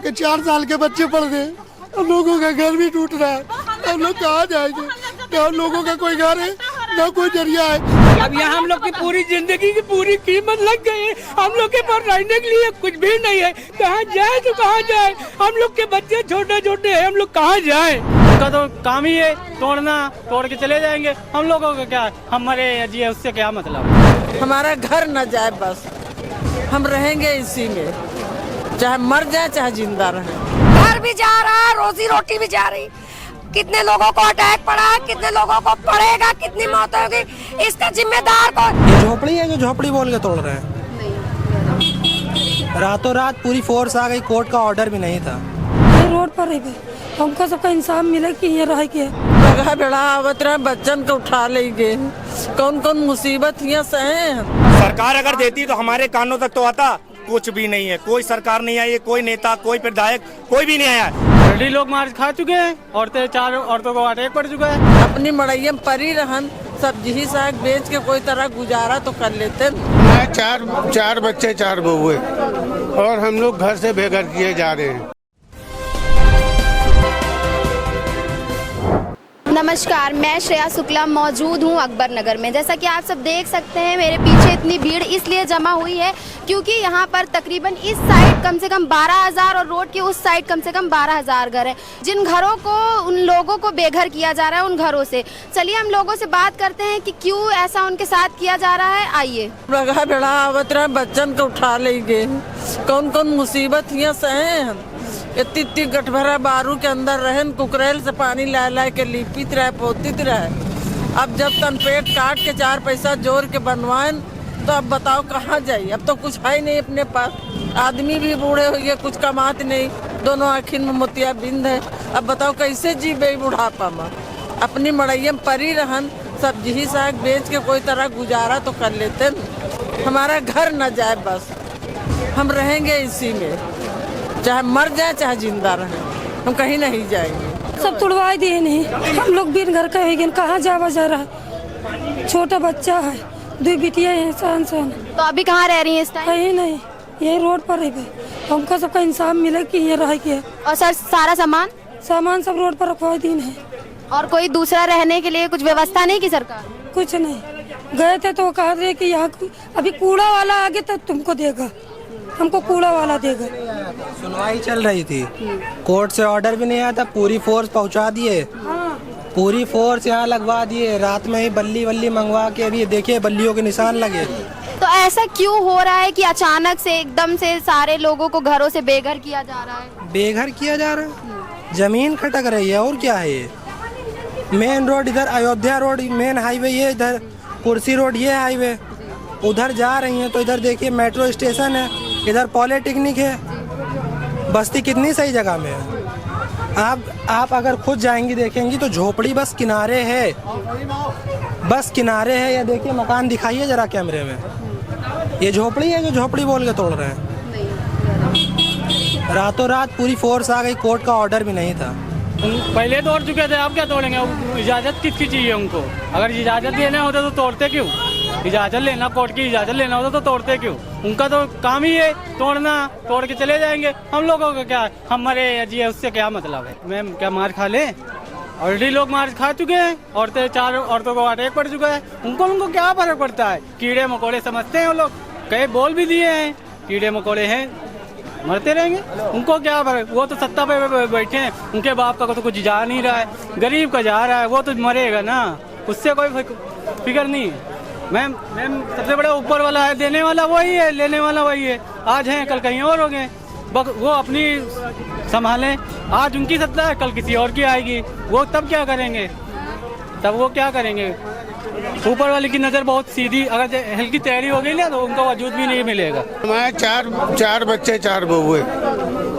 के 4 साल के बच्चे पढ़ गए, हम लोगों का घर भी टूट रहा है। हम लोग कहाँ जाएंगे? क्या हम लोगों का कोई घर है? ना कोई जरिया है। अब यहाँ हम लोग की पूरी जिंदगी की पूरी कीमत लग गई है। हम लोग के पास रहने के लिए कुछ भी नहीं है। कहाँ जाए तो कहाँ जाए? हम लोग के बच्चे छोटे छोटे हैं, हम लोग कहाँ जाए? उनका तो काम ही है तोड़ना, तोड़ के चले जाएंगे। हम लोगों का क्या, हम मरे या जिए उससे क्या मतलब? हमारा घर न जाए, बस हम रहेंगे इसी में, चाहे मर जाए चाहे जिंदा रहे। घर भी जा रहा, रोजी रोटी भी जा रही। कितने लोगों को अटैक पड़ा, कितने लोगों को पड़ेगा, कितनी मौत होगी, इसका जिम्मेदार कौन? ये झोपड़ी है जो झोपड़ी बोल के तोड़ रहे हैं। रातों रात पूरी फोर्स आ गई, कोर्ट का ऑर्डर भी नहीं था। रोड पर रह गए, हमको सबका इंसाफ मिले कि ये रह के जगह बेड़ा आवत रहे, बच्चन को उठा ले गए। कौन कौन मुसीबत यहाँ सहे। सरकार अगर देती तो हमारे कानों तक तो आता, कुछ भी नहीं है। कोई सरकार नहीं आई है, कोई नेता, कोई विधायक, कोई भी नहीं आया। ऑलरेडी लोग मार खा चुके हैं, औरतें 4 औरतों को अटैक पड़ चुका है। अपनी मड़ैया परी रहन, सब्जी साग बेच के कोई तरह गुजारा तो कर लेते। चार बच्चे 4 बहुए और हम लोग घर से बेघर किए जा रहे हैं। नमस्कार, मैं श्रेया शुक्ला मौजूद हूँ अकबर नगर में। जैसा कि आप सब देख सकते हैं, मेरे पीछे इतनी भीड़ इसलिए जमा हुई है क्योंकि यहाँ पर तकरीबन इस साइड कम से कम 12,000 और रोड के उस साइड कम से कम 12,000 घर हैं, जिन घरों को उन लोगों को बेघर किया जा रहा है उन घरों से। चलिए हम लोगों से बात करते हैं कि क्यों ऐसा उनके साथ किया जा रहा है। आइए। जगह बेड़ा आवत रहे, बच्चन को उठा ले गए। कौन कौन मुसीबत यहाँ सहे। इतनी गठभरा बारू के अंदर रहन, कुकरेल से पानी ला ला के लिपित रहे, पोतित रहे। अब जब तन पेट काट के 4 पैसा जोड़ के बनवाएं तो अब बताओ कहाँ जाइए? अब तो कुछ है नहीं अपने पास। आदमी भी बूढ़े हो गए, कुछ कमाते नहीं, दोनों आखिर में मोतिया बिंद है। अब बताओ कैसे जीवे बुढ़ापा में? अपनी मड़ैया परी रहन, सब्जी साग बेच के कोई तरह गुजारा तो कर लेते। हमारा घर न जाए, बस हम रहेंगे इसी में, चाहे मर जाए चाहे जिंदा रहे, हम कहीं नहीं जाएंगे। सब तुड़वाई दिए नहीं, हम लोग बिन घर का है, कहाँ जावा जा रहा है? छोटा बच्चा है, 2 बिटिया हैं, सन। तो अभी कहाँ रह रही है इस टाइम? कहीं नहीं, यही रोड पर रह गए। हमको सबका इंसाफ मिले कि ये रह के। और सर सारा सामान सब रोड पर रखवाई दिन है। और कोई दूसरा रहने के लिए कुछ व्यवस्था नहीं की सरकार? कुछ नहीं। गए थे तो कहा रहे कि यहाँ अभी कूड़ा वाला आगे तो तुमको देगा, हमको कूड़ा वाला देगा। सुनवाई चल रही थी, कोर्ट से ऑर्डर भी नहीं आया था, पूरी फोर्स पहुंचा दिए। पूरी फोर्स यहाँ लगवा दिए, रात में ही बल्ली मंगवा के अभी देखिए बल्लियों के निशान लगे। तो ऐसा क्यों हो रहा है कि अचानक से एकदम से सारे लोगों को घरों से बेघर किया जा रहा है? बेघर किया जा रहा है, जमीन खटक रही है और क्या है। ये मेन रोड इधर अयोध्या रोड मेन हाईवे, ये इधर कुर्सी रोड ये हाईवे, उधर जा रही हैं तो इधर देखिए मेट्रो स्टेशन है, इधर पॉलिटेक्निक है। बस्ती कितनी सही जगह में है। आप अगर खुद जाएंगी देखेंगी तो झोपड़ी बस किनारे है, बस किनारे है। ये देखिए मकान दिखाइए जरा कैमरे में, ये झोपड़ी है जो झोपड़ी बोल के तोड़ रहे हैं। रातों रात पूरी फोर्स आ गई, कोर्ट का ऑर्डर भी नहीं था। पहले तोड़ चुके थे, अब क्या तोड़ेंगे? इजाजत किसकी चाहिए उनको? अगर इजाजत लेना होता तो तोड़ते क्यों? इजाजत लेना, कोर्ट की इजाजत लेना होता तो तोड़ते क्यों? उनका तो काम ही है तोड़ना, तोड़ के चले जाएंगे। हम लोगों का क्या, हम मरे या जिए उससे क्या मतलब है? मैम क्या मार खा ले? ऑलरेडी लोग मार खा चुके हैं, औरतें 4 औरतों को अटैक पड़ चुका है। उनको क्या फर्क पड़ता है? कीड़े मकोड़े समझते हैं वो लोग, कई बोल भी दिए हैं कीड़े मकोड़े हैं, मरते रहेंगे। उनको क्या फर्क? वो तो सत्ता पे बैठे हैं, उनके बाप का तो कुछ जा नहीं रहा है, गरीब का जा रहा है, वो तो मरेगा ना, उससे कोई फिक्र नहीं है। मैम सबसे बड़ा ऊपर वाला है, देने वाला वही है, लेने वाला वही है। आज हैं कल कहीं और हो गए, वो अपनी संभालें। आज उनकी सत्ता है, कल किसी और की आएगी, वो तब क्या करेंगे? ऊपर वाले की नज़र बहुत सीधी, अगर हल्की तैयारी हो गई ना तो उनका वजूद भी नहीं मिलेगा। हमारे चार बच्चे 4 बहुए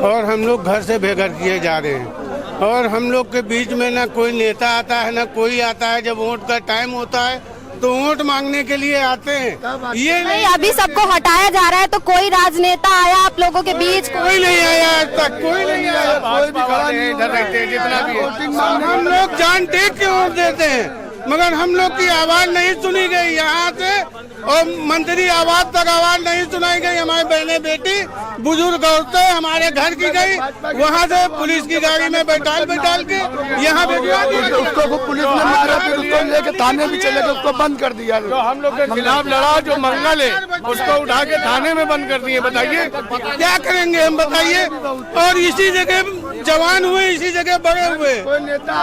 और हम लोग घर से बेघर किए जा रहे हैं। और हम लोग के बीच में ना कोई नेता आता है ना कोई आता है। जब वोट का टाइम होता है तो वोट मांगने के लिए आते हैं। ये नहीं, अभी सबको हटाया जा रहा है तो कोई राजनेता आया आप लोगों के बीच? कोई नहीं आया आज तक, कोई नहीं आया, कोई भी खड़ा नहीं इधर रहते हैं जितना भी है। हम लोग जान देख के वोट देते हैं, मगर हम लोग की आवाज नहीं सुनी गई यहाँ से, और मंत्री आवाज तक आवाज नहीं सुनाई गई। हमारे बहने बेटी बुजुर्ग औरतें हमारे घर की गई, वहाँ से पुलिस की गाड़ी में बैठाल के यहाँ भिजवा दिया। उसको पुलिस ने मारा, फिर उसको लेके थाने भी चले गए, उसको बंद कर दिया। जो हम लोग के खिलाफ लड़ा, जो मंगल है, उसको उठा के थाने में बंद कर दिए। बताइए क्या करेंगे हम, बताइए। और इसी जगह जवान हुए, इसी जगह बड़े हुए,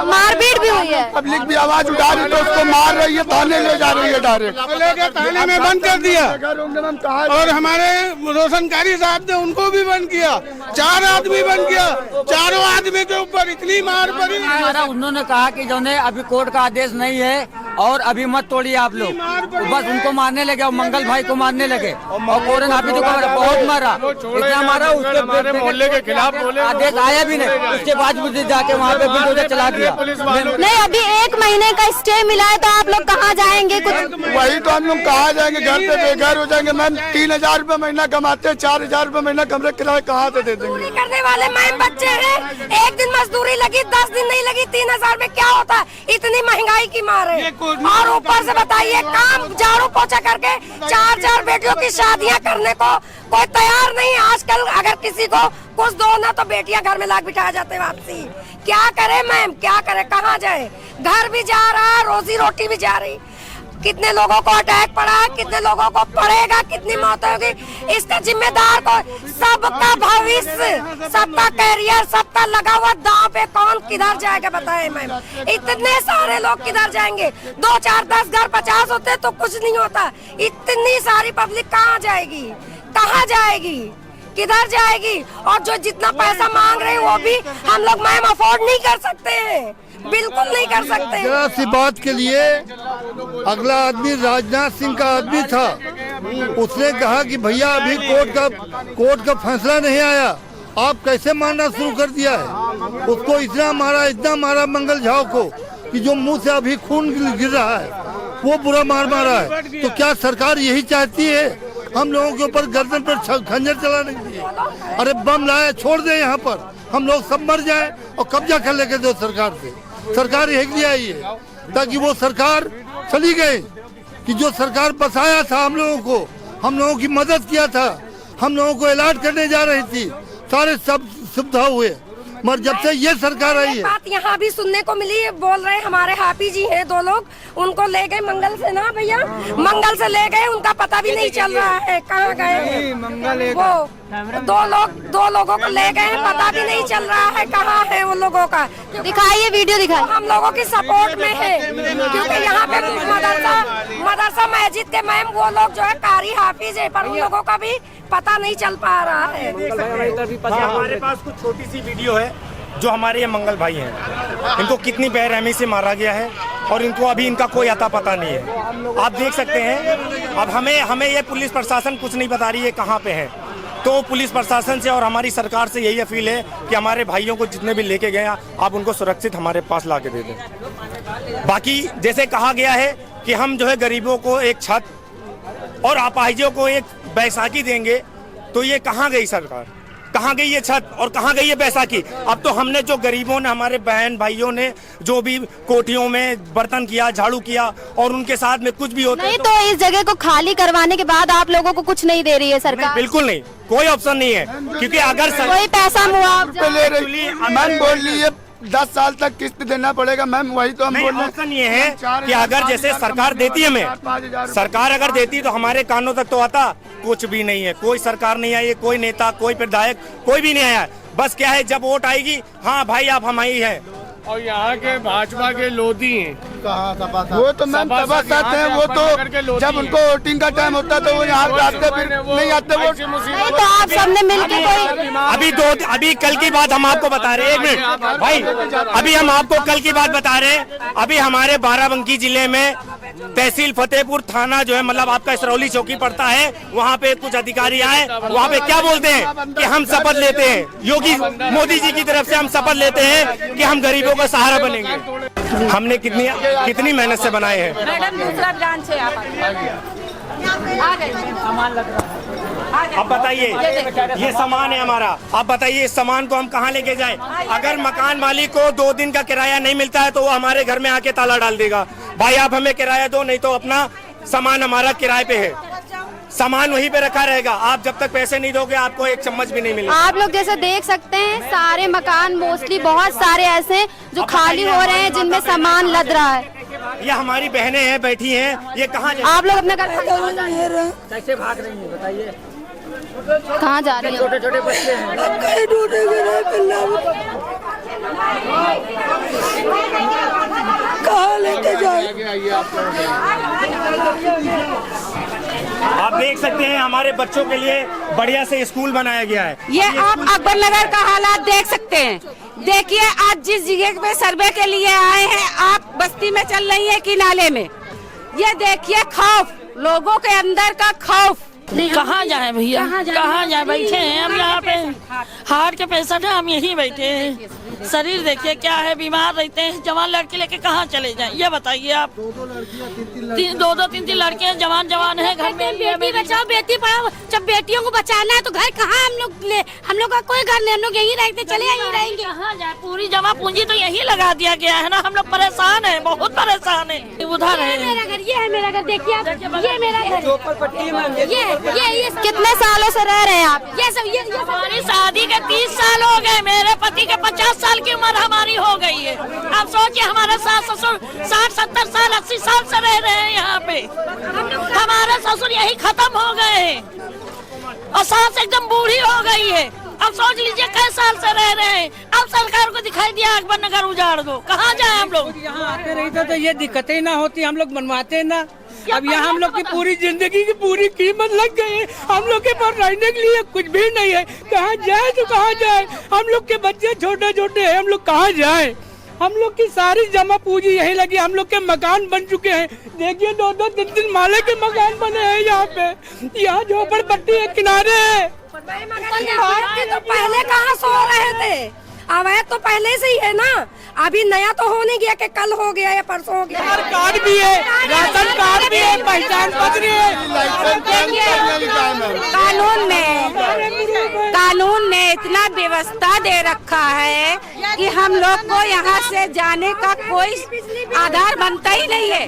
मारपीट भी हुई है। पब्लिक भी आवाज उठा रही, तो उसको मार रही है, थाने ले जा रही है डायरेक्ट, लेके थाने में बंद कर दिया। और हमारे रोशनकारी साहब ने उनको भी बंद किया, 4 आदमी बंद किया। 4 आदमी के ऊपर इतनी मार पड़ी। उन्होंने कहा कि जो है अभी कोर्ट का आदेश नहीं है और अभी मत तोड़िए आप लोग, बस उनको मारने लगे और मंगल भाई को मारने लगे और कोर्ट हाफिज को बहुत मारा, इतना मारा। उसके मोहल्ले के खिलाफ आदेश आया भी नहीं, उसके बाद मुझे जाके वहाँ पे बुलडोजर चला दिया। नहीं, अभी 1 महीने का स्टे मिला है, तो आप लोग कहाँ जाएंगे? कुछ वही तो हम लोग कहाँ जाएंगे, घर पे बेघर हो जाएंगे। मैम 3000 रुपए महीना कमाते हैं, 4000 रुपए महीना कमरे किराए कहाँ से दे देंगे? करने वाले मैम बच्चे हैं, एक दिन मजदूरी लगी, 10 दिन नहीं लगी, 3000 में क्या होता है? इतनी महंगाई की मार है। और ऊपर से बताइए, काम झाड़ू पोछा करके 4 बेटियों की शादियां करने को कोई तैयार नहीं है आजकल। अगर किसी को कुछ दो ना तो बेटियां घर में लाके बिठा जाते वापसी। क्या करे मैम, क्या करे, कहाँ जाए? घर भी जा रहा, रोजी रोटी भी जा रही। कितने लोगों को अटैक पड़ा, कितने लोगों को पड़ेगा, कितनी मौत होगी, इसका जिम्मेदार कौन? सबका भविष्य, सबका कैरियर, सबका लगा हुआ दांव पे कौन किधर जाएगा बताए मैम? इतने सारे लोग किधर जाएंगे? 2, 4, 10 घर 50 होते तो कुछ नहीं होता। इतनी सारी पब्लिक कहाँ जाएगी, कहाँ जाएगी, किधर जाएगी? और जो जितना पैसा मांग रहे हैं वो भी हम लोग मैम अफोर्ड नहीं कर सकते हैं, बिल्कुल नहीं कर सकते। जरा सी बात के लिए अगला आदमी राजनाथ सिंह का आदमी था, उसने कहा कि भैया अभी कोर्ट का फैसला नहीं आया, आप कैसे मारना शुरू कर दिया है? उसको इतना मारा मंगल झाओ को कि जो मुंह से अभी खून गिर रहा है, वो बुरा मारा है। तो क्या सरकार यही चाहती है हम लोगों के ऊपर गर्दन पर खंजर चलाने के लिए? अरे बम लाए, छोड़ दे यहाँ पर, हम लोग सब मर जाए और कब्जा कर लेके दो सरकार से। सरकार यही लिए आई है ताकि वो सरकार चली गई कि जो सरकार बसाया था हम लोगों की मदद किया था, हम लोगों को अलर्ट करने जा रही थी, सारे सब सुविधा हुए, मगर जब से ये सरकार आई है। बात यहाँ भी सुनने को मिली, बोल रहे हमारे हाफिज जी हैं 2 लोग, उनको ले गए मंगल से ना भैया, मंगल से ले गए, उनका पता भी नहीं चल रहा है कहाँ गए वो। 2 लोगों को ले गए, पता भी नहीं चल रहा है कहाँ है उन लोगों का। दिखाइए, वीडियो दिखाइए। हम लोगों की सपोर्ट में है, क्योंकि यहाँ पे मदरसा मस्जिद के मैम वो लोग जो है कारी हाफिज है, पर उन लोगों का भी पता नहीं चल पा रहा है। हमारे पास कुछ छोटी सी वीडियो है जो हमारे ये मंगल भाई हैं, इनको कितनी बेरहमी से मारा गया है और इनको अभी इनका कोई अता पता नहीं है। आप देख सकते हैं। अब हमें ये पुलिस प्रशासन कुछ नहीं बता रही है कहाँ पे है, तो पुलिस प्रशासन से और हमारी सरकार से यही अपील है कि हमारे भाइयों को जितने भी लेके गए आप उनको सुरक्षित हमारे पास ला के दे दें। बाकी जैसे कहा गया है कि हम जो है गरीबों को एक छत और अपाहिजों को एक बैसाखी देंगे, तो ये कहाँ गई सरकार, कहाँ गई ये छत और कहाँ गई ये बैसाखी? अब तो हमने जो गरीबों ने, हमारे बहन भाइयों ने जो भी कोठियों में बर्तन किया, झाड़ू किया और उनके साथ में कुछ भी होता नहीं, तो इस जगह को खाली करवाने के बाद आप लोगों को कुछ नहीं दे रही है सरकार? बिल्कुल नहीं, कोई ऑप्शन नहीं है, क्योंकि अगर कोई पैसा मुआवजा ले रही मैम बोल रही है 10 साल तक किस्त देना पड़ेगा मैम, वही तो हम बोल रहे हैं। ऑप्शन ये है कि अगर जैसे सरकार देती है, हमें सरकार अगर देती तो हमारे कानों तक तो आता, कुछ भी नहीं है, कोई सरकार नहीं आई है, कोई नेता, कोई विधायक, कोई भी नहीं आया। बस क्या है, जब वोट आएगी, हाँ भाई आप हमारी है। और यहाँ के भाजपा के लोधी हैं, वो तो मैम सभासद हैं, वो तो जब उनको वोटिंग का टाइम होता तो वो यहाँ आते, फिर नहीं आते वो। नहीं, तो आप सबने मिलकर कोई अभी कल की बात हम आपको बता रहे हैं, 1 मिनट भाई, अभी हम आपको कल की बात बता रहे हैं। अभी हमारे बाराबंकी जिले में तहसील फतेहपुर थाना जो है, मतलब आपका इसरौली चौकी पड़ता है, वहाँ पे कुछ अधिकारी आए, वहाँ पे क्या बोलते हैं कि हम शपथ लेते हैं, योगी मोदी जी की तरफ से हम शपथ लेते हैं कि हम गरीबों का सहारा बनेंगे। हमने कितनी मेहनत से बनाए हैं। मैडम दूसरा ब्रांच है अब बताइए, ये सामान है हमारा, अब बताइए इस सामान को हम कहाँ लेके जाएं? अगर मकान मालिक को 2 दिन का किराया नहीं मिलता है तो वो हमारे घर में आके ताला डाल देगा। भाई आप हमें किराया दो, नहीं तो अपना सामान हमारा किराए पे है, सामान वहीं पे रखा रहेगा। आप जब तक पैसे नहीं दोगे आपको एक चम्मच भी नहीं मिलेगा। आप लोग जैसे देख सकते हैं सारे मकान मोस्टली बहुत सारे ऐसे हैं जो खाली हो रहे हैं, जिनमें सामान लद रहा है। ये हमारी बहनें हैं, बैठी हैं, ये कहाँ आप लोग अपने घर कैसे भाग रही है बताइए? कहाँ जा रही हैं? छोटे छोटे बच्चे हैं। कहाँ लेके जाए? आप देख सकते हैं हमारे बच्चों के लिए बढ़िया से स्कूल बनाया गया है। ये आप अकबर नगर का हालात देख सकते हैं। देखिए आज जिस जगह पे सर्वे के लिए आए हैं, आप बस्ती में चल रही हैं कि नाले में, ये देखिए खौफ, लोगों के अंदर का खौफ। कहाँ जाए भैया, कहाँ जाए? बैठे हैं हम यहाँ पे, हार्ट के पेशेंट है, हम यहीं बैठे हैं। शरीर देखिए क्या है, बीमार रहते हैं। जवान लड़की लेके कहाँ चले जाएं ये बताइए आप? दो तीन लड़कियां जवान है घर में। बेटी बचाओ बेटी पढ़ाओ, जब बेटियों को बचाना है तो घर कहाँ हम लोग का कोई घर नहीं, हम लोग यहीं रहते, चले यहीं रहेंगे। कहाँ जाए? पूरी जमा पूंजी तो यहीं लगा दिया गया है ना। हम लोग परेशान है, बहुत परेशाान है। उधर है मेरा घर, ये है मेरा घर, देखिए आप, ये मेरा घर, ये कितने सालों से रह रहे हैं आप? ये सब हमारी शादी के 30 साल हो गए, मेरे पति के 50 साल की उम्र हमारी हो गई है। आप सोचिए हमारे सास ससुर 60-70 साल 80 साल से रह रहे हैं यहाँ पे। हमारे ससुर यही खत्म हो गए हैं और सास एकदम बूढ़ी हो गई है। अब सोच लीजिए कई साल से रह रहे हैं। अब सरकार को दिखाई दिया अकबर नगर उजाड़ दो, कहाँ जाए हम लोग? यहाँ आते रहते तो ये दिक्कतें ना होती, हम लोग बनवाते ना। अब यहाँ हम लोग की पूरी जिंदगी की पूरी कीमत लग गई है। हम लोग के पास रहने के लिए कुछ भी नहीं है। कहाँ जाए तो कहाँ जाए? हम लोग के बच्चे छोटे छोटे हैं, हम लोग कहाँ जाए? हम लोग की सारी जमा पूंजी यही लगी। हम लोग के मकान बन चुके हैं, देखिए 2-2 3-3 माले के मकान बने हैं यहाँ पे। यहाँ झोपड़पट्टी है, किनारे है। तो पहले कहाँ सो रहे थे? अवैध तो पहले से ही है ना, अभी नया तो हो नहीं गया कि कल हो गया या परसों हो गया। कार्ड भी है, राशन कार्ड भी है, पहचान पत्र है। कानून में इतना व्यवस्था दे रखा है कि हम लोग को यहाँ से जाने का कोई आधार बनता ही नहीं है।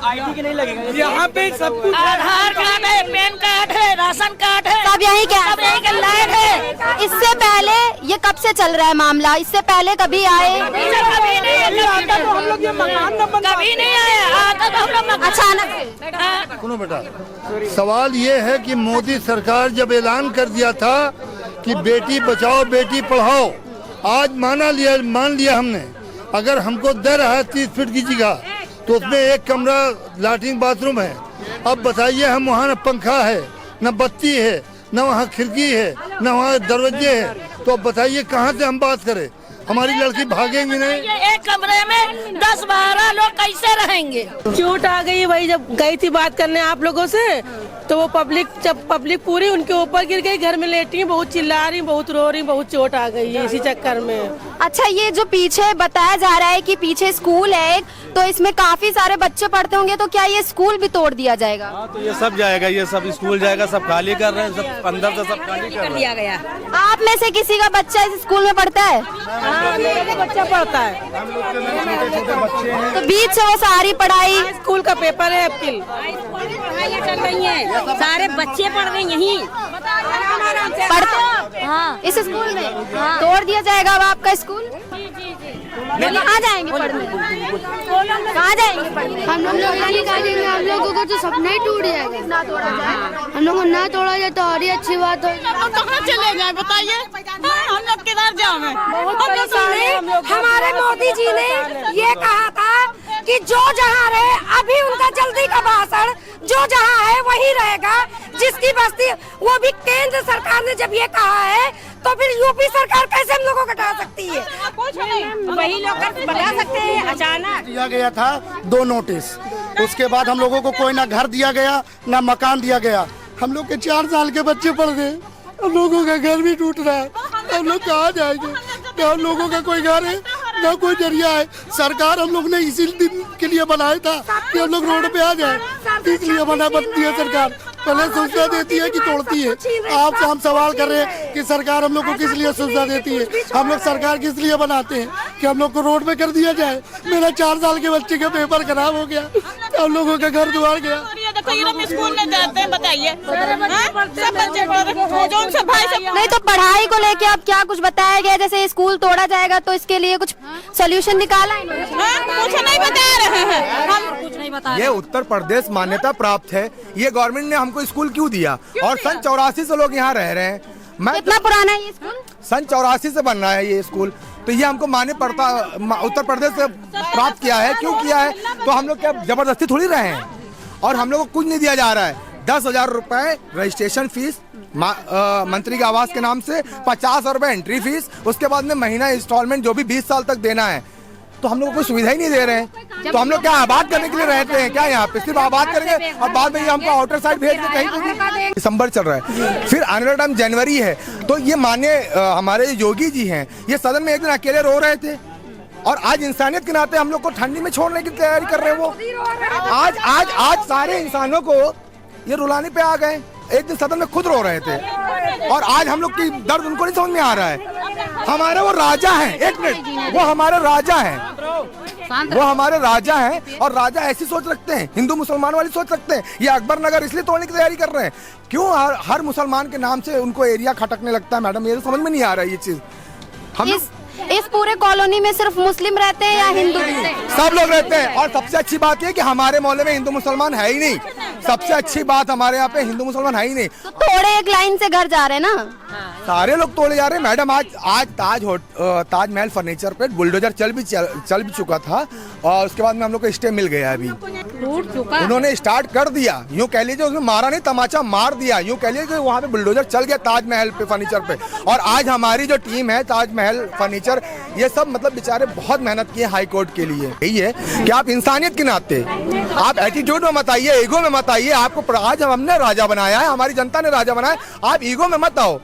आईडी की नहीं लगेगा यहाँ पे, सब कुछ आधार कार्ड है, पैन कार्ड है, राशन कार्ड है, सब यहीं क्या सब यहीं के लायक है। इससे पहले ये कब से चल रहा है मामला? इससे पहले कभी आए? कभी नहीं आया, आता तो हम लोग अचानक। सुनो बेटा, सवाल ये है कि मोदी सरकार जब ऐलान कर दिया था कि बेटी बचाओ बेटी पढ़ाओ, आज मान लिया हमने। अगर हमको दे रहा है 30 फीट की जगह तो उसमें एक कमरा लैट्रिन बाथरूम है। अब बताइए हम वहाँ न पंखा है, न बत्ती है, न वहाँ खिड़की है, न वहाँ दरवाजे है, तो अब बताइए कहाँ से हम बात करें? हमारी लड़की भागेंगी नहीं। एक कमरे में 10-12 लोग कैसे रहेंगे? चोट आ गई भाई, जब गई थी बात करने आप लोगों से तो वो पब्लिक पूरी उनके ऊपर गिर गई, घर में लेटी, बहुत चिल्ला रही, बहुत रो रही, बहुत चोट आ गई है इसी चक्कर में। अच्छा, ये जो पीछे बताया जा रहा है कि पीछे स्कूल है एक, तो इसमें काफी सारे बच्चे पढ़ते होंगे, तो क्या ये स्कूल भी तोड़ दिया जाएगा? हाँ, तो ये सब जाएगा, ये सब स्कूल जाएगा, सब खाली कर रहे हैं, सब अंदर से सब खाली कर दिया गया। आप में से किसी का बच्चा इस स्कूल में पढ़ता है? हाँ, मेरा बच्चा पढ़ता है। तो बीच से वो सारी पढ़ाई, स्कूल का पेपर है अप्रिल, चल रही है, सारे बच्चे पढ़ रहे हैं यहीं पढ़ते। हाँ, इस स्कूल में तोड़ दिया जाएगा अब आपका स्कूल? कहाँ जाएंगे पढ़ने? कहाँ जाएंगे पढ़ने? हम लोग यही कहेंगे, हम लोगों को तो सपना ही टूट जाएगा। ना तोड़ा जाए, हम लोग को ना तोड़ा जाए तो और ही अच्छी बात हो। कहाँ चले जाए बताइए? हम लोग किधर जाए? हमारे मोदी जी ने ये कहा था कि जो जहाँ रहे, अभी उनका जल्दी का भाषण, जो जहाँ है वही रहेगा, जिसकी बस्ती, वो भी केंद्र सरकार ने जब ये कहा है तो फिर यूपी सरकार कैसे हम लोगों को हटा सकती है? वही लोग बता सकते हैं। अचानक दिया गया था 2 नोटिस, उसके बाद हम लोगों को कोई ना घर दिया गया ना मकान दिया गया। हम लोग के 4 साल के बच्चे पढ़ गए, हम लोगों का घर भी टूट रहा है, हम लोग कहाँ जाएंगे? ना हम लोगों का कोई घर है ना कोई जरिया है। सरकार हम लोग ने इसी दिन के लिए बनाया था कि हम लोग रोड पे आ जाए, इसलिए मना बनती है सरकार। पहले सुविधा देती है कि तोड़ती है? आपसे हम सवाल कर रहे हैं कि सरकार हम लोग को किस लिए सुविधा देती है? हम लोग सरकार किस लिए बनाते हैं? कि हम लोग को रोड पे कर दिया जाए। मेरा 4 साल के बच्चे का पेपर खराब हो गया, हम लोगों का घर द्वार गया। देखो ये लोग स्कूल में जाते हैं, बताइए सब बच्चे पढ़ रहे हैं, जो उनसे भाई सब नहीं तो पढ़ाई को लेके अब क्या कुछ बताया गया? जैसे स्कूल तोड़ा जाएगा तो इसके लिए कुछ सोल्यूशन निकाला है? कुछ नहीं बता रहे हैं, हम कुछ नहीं बता। ये उत्तर प्रदेश मान्यता प्राप्त है, ये गवर्नमेंट ने हमको स्कूल क्यों दिया? और सन 84 से लोग यहाँ रह रहे हैं। कितना पुराना है ये स्कूल? सन 84 से बन रहा है ये स्कूल, तो ये हमको मान्य पड़ता उत्तर प्रदेश से प्राप्त किया है। क्यों किया है? तो हम लोग क्या जबरदस्ती थोड़ी रहे हैं, और हम लोग को कुछ नहीं दिया जा रहा है। 10,000 रुपए रजिस्ट्रेशन फीस मंत्री के आवास के नाम से, 50 रुपए एंट्री फीस, उसके बाद में महीना इंस्टॉलमेंट जो भी 20 साल तक देना है। तो हम लोग को कोई सुविधा ही नहीं दे रहे हैं। तो हम लोग क्या आबाद करने के लिए रहते हैं क्या? यहाँ पे सिर्फ आबाद करेंगे और बाद में ये हमको आउटर साइड भेज के कहीं पे। दिसंबर चल रहा है, फिर आने वाला टाइम जनवरी है, तो ये माननीय हमारे योगी जी हैं, ये सदन में एक दिन अकेले रो रहे थे, और आज इंसानियत के नाते हम लोग को ठंडी में छोड़ने की तैयारी कर रहे हैं। वो आज सारे इंसानों को ये रुलाने पे आ गए। एक दिन सदन में खुद रो रहे थे, और आज हम लोग की दर्द उनको नहीं समझ में आ रहा है। हमारे वो राजा हैं, एक मिनट, वो हमारे राजा हैं, वो हमारे राजा हैं, और राजा ऐसी सोच रखते हैं, हिंदू मुसलमान वाली सोच रखते हैं। ये अकबर नगर इसलिए तोड़ने की तैयारी कर रहे हैं। क्यों हर मुसलमान के नाम से उनको एरिया खटकने लगता है? मैडम ये तो समझ में नहीं आ रहा है ये चीज। हम इस पूरे कॉलोनी में सिर्फ मुस्लिम रहते हैं या हिंदू? सब लोग रहते हैं, और सबसे अच्छी बात ये कि हमारे मोहल्ले में हिंदू मुसलमान है ही नहीं। सबसे अच्छी बात हमारे यहाँ पे हिंदू मुसलमान है ही नहीं। तो थोड़े एक लाइन से घर जा रहे हैं ना, सारे लोग तोड़े जा रहे हैं। मैडम आज ताजमहल फर्नीचर पे बुलडोजर चल भी चुका था, और उसके बाद में हम लोग को स्टे मिल गया। अभी उन्होंने स्टार्ट कर दिया, यूँ कह लीजिए, उसमें मारा नहीं, तमाचा मार दिया। यूँ कह लीजिए कि वहाँ पे बुलडोजर चल गया ताजमहल पे फर्नीचर पे। और आज हमारी जो टीम है ताजमहल फर्नीचर, ये सब मतलब बेचारे बहुत मेहनत किए हाई कोर्ट के लिए। यही है कि आप इंसानियत के नाते, आप एटीट्यूड में मत आइए, ईगो में मत आइए। आपको आज हमने राजा बनाया है, हमारी जनता ने राजा बनाया, आप ईगो में मत आओ।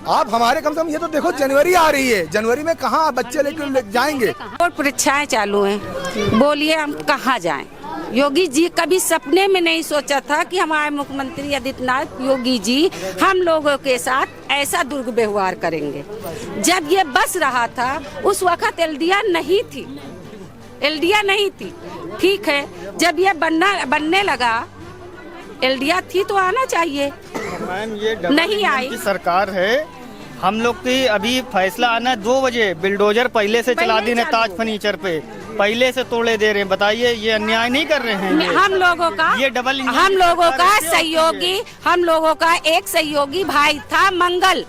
आप हमारे कम से कम ये तो देखो, जनवरी आ रही है, जनवरी में कहाँ बच्चे लेकर जाएंगे? और परीक्षाएं चालू हैं, बोलिए हम कहाँ जाएं? योगी जी कभी सपने में नहीं सोचा था कि हमारे मुख्यमंत्री आदित्यनाथ योगी जी हम लोगों के साथ ऐसा दुर्व्यवहार करेंगे। जब ये बस रहा था उस वक्त एलडीआर नहीं थी, एलडीआर नहीं थी, ठीक है। जब ये बनने लगा, एलडीआर थी तो आना चाहिए, मैम ये नहीं आई। की सरकार है, हम लोग की अभी फैसला आना 2 बजे। बिल्डोजर पहले से चला दी ताज फर्नीचर पे, पहले से तोड़े दे रहे हैं। बताइए ये अन्याय नहीं कर रहे हैं? हम लोगों का ये डबल हम लोगों का सहयोगी, हम लोगों का एक सहयोगी भाई था मंगल,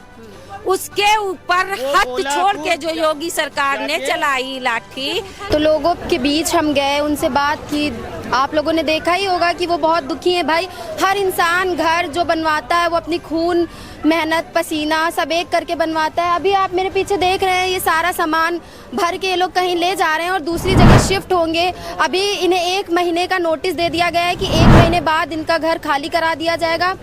उसके ऊपर हाथ छोड़ के जो योगी सरकार ने चलाई लाठी। तो लोगों के बीच हम गए, उनसे बात की। आप लोगों ने देखा ही होगा कि वो बहुत दुखी हैं भाई। हर इंसान घर जो बनवाता है वो अपनी खून, मेहनत, पसीना सब एक करके बनवाता है। अभी आप मेरे पीछे देख रहे हैं, ये सारा सामान भर के ये लोग कहीं ले जा रहे हैं और दूसरी जगह शिफ्ट होंगे। अभी इन्हें 1 महीने का नोटिस दे दिया गया है कि 1 महीने बाद इनका घर खाली करा दिया जाएगा।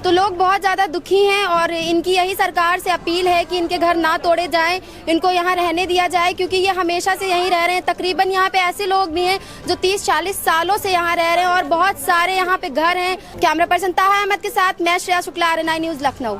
तो लोग बहुत ज़्यादा दुखी हैं, और इनकी यही सरकार से अपील है कि इनके घर ना तोड़े जाएं, इनको यहाँ रहने दिया जाए, क्योंकि ये हमेशा से यहीं रह रहे हैं। तकरीबन यहाँ पे ऐसे लोग भी हैं जो 30-40 सालों से यहाँ रह रहे हैं, और बहुत सारे यहाँ पे घर हैं। कैमरा पर्सन ताहा अहमद के साथ मैं श्रेया शुक्ला, RNI न्यूज़, लखनऊ।